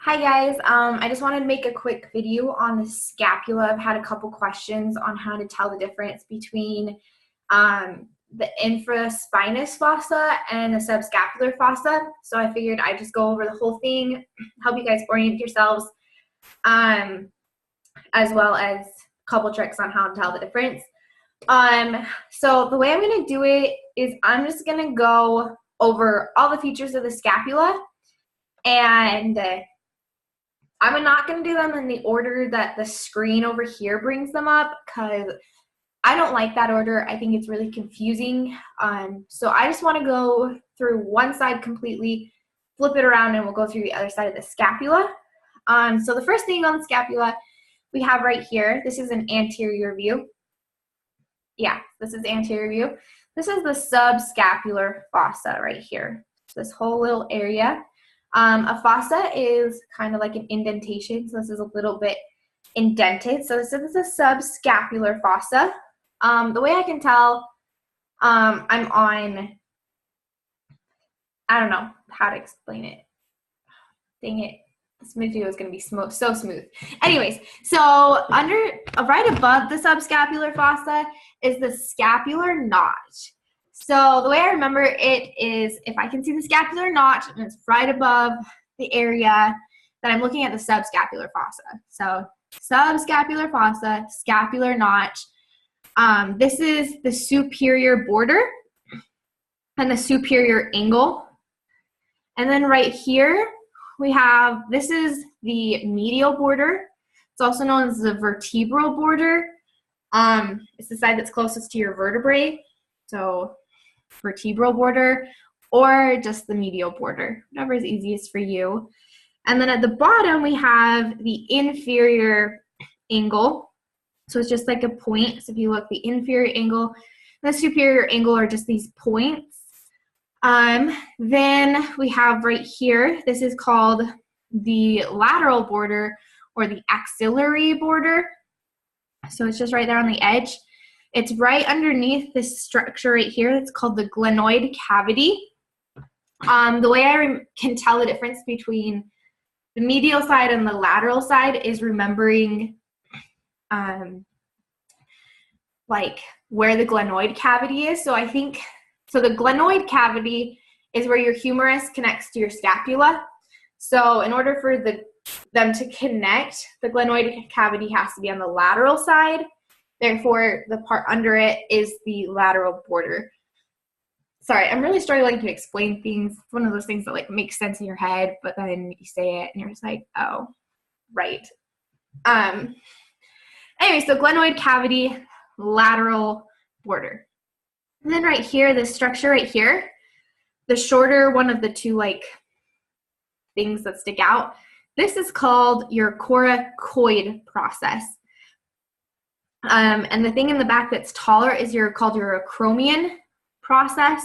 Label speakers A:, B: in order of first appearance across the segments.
A: Hi guys, I just wanted to make a quick video on the scapula. I've had a couple questions on how to tell the difference between the infraspinous fossa and the subscapular fossa. So I figured I'd just go over the whole thing, help you guys orient yourselves, as well as a couple tricks on how to tell the difference. So the way I'm going to do it is I'm just going to go over all the features of the scapula, and I'm not going to do them in the order that the screen over here brings them up because I don't like that order. I think it's really confusing. So I just want to go through one side completely, flip it around, and we'll go through the other side of the scapula. So the first thing on the scapula we have right here, this is an anterior view. Yeah, this is anterior view. This is the subscapular fossa right here. This whole little area. A fossa is kind of like an indentation, so this is a little bit indented. So this is a subscapular fossa. The way I can tell, I'm on, I don't know how to explain it. Dang it. This video is going to be so smooth. Anyways, so right above the subscapular fossa is the scapular notch. So the way I remember it is if I can see the scapular notch and it's right above the area, then I'm looking at the subscapular fossa. So subscapular fossa, scapular notch. This is the superior border and the superior angle. And then right here, we have, this is the medial border. It's also known as the vertebral border. It's the side that's closest to your vertebrae. So vertebral border or just the medial border, whatever is easiest for you. And then at the bottom, we have the inferior angle. So it's just like a point. So if you look, the inferior angle and the superior angle are just these points. Then we have right here, this is called the lateral border or the axillary border. So it's just right there on the edge. It's right underneath this structure right here. It's called the glenoid cavity. The way I can tell the difference between the medial side and the lateral side is remembering like where the glenoid cavity is. So I think, so the glenoid cavity is where your humerus connects to your scapula. So in order for them to connect, the glenoid cavity has to be on the lateral side. Therefore, the part under it is the lateral border. Sorry, I'm really struggling to explain things. It's one of those things that like makes sense in your head, but then you say it and you're just like, oh, right. Anyway, so glenoid cavity, lateral border. And then right here, this structure right here, the shorter one of the two like things that stick out, this is called your coracoid process. And the thing in the back that's taller is called your acromion process.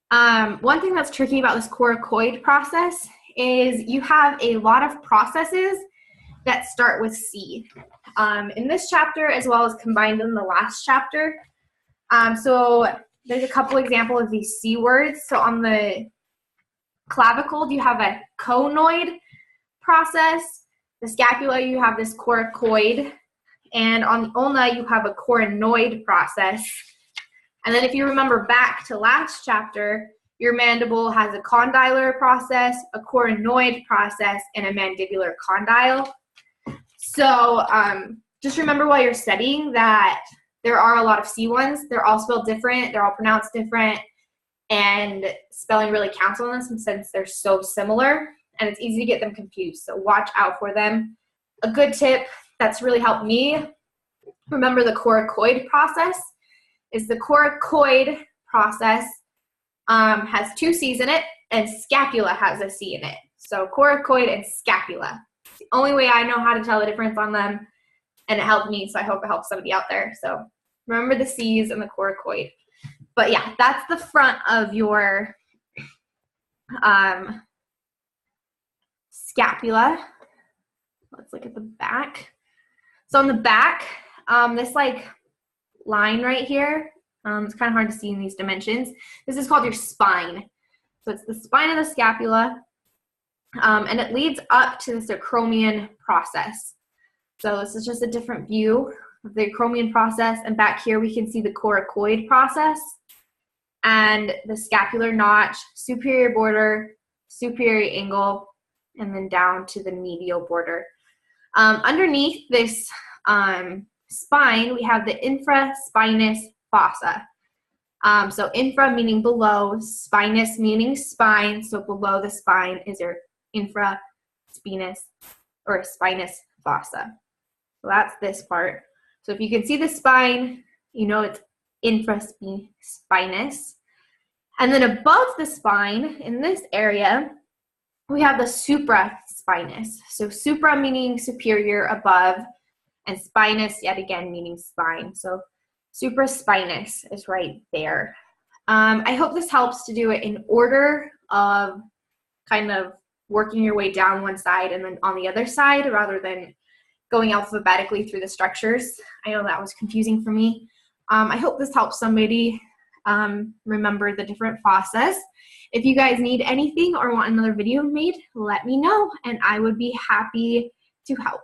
A: One thing that's tricky about this coracoid process is you have a lot of processes that start with C. In this chapter, as well as combined in the last chapter. So there's a couple examples of these C words. So on the clavicle, you have a conoid process. The scapula, you have this coracoid. And on the ulna, you have a coronoid process. And then if you remember back to last chapter, your mandible has a condylar process, a coronoid process, and a mandibular condyle. So just remember while you're studying that there are a lot of C ones. They're all spelled different. They're all pronounced different. And spelling really counts on them since they're so similar. And it's easy to get them confused. So watch out for them. A good tip that's really helped me remember the coracoid process is the coracoid process has two C's in it, and scapula has a C in it. So coracoid and scapula. It's the only way I know how to tell the difference on them, and it helped me, so I hope it helps somebody out there. So remember the C's and the coracoid. But yeah, that's the front of your scapula. Let's look at the back. So on the back, this like line right here, it's kind of hard to see in these dimensions. This is called your spine. So it's the spine of the scapula. And it leads up to the acromion process. So this is just a different view of the acromion process, and back here we can see the coracoid process and the scapular notch, superior border, superior angle, and then down to the medial border. Underneath this spine, we have the infraspinous fossa. So infra meaning below, spinous meaning spine, so below the spine is your infraspinous or spinous fossa. So that's this part. So if you can see the spine, you know it's infraspinous. And then above the spine, in this area, we have the supraspinous. So supra meaning superior, above, and spinous, yet again, meaning spine. So supraspinous is right there. I hope this helps to do it in order of kind of working your way down one side and then on the other side rather than going alphabetically through the structures. I know that was confusing for me. I hope this helps somebody remember the different fossas. If you guys need anything or want another video made, let me know and I would be happy to help.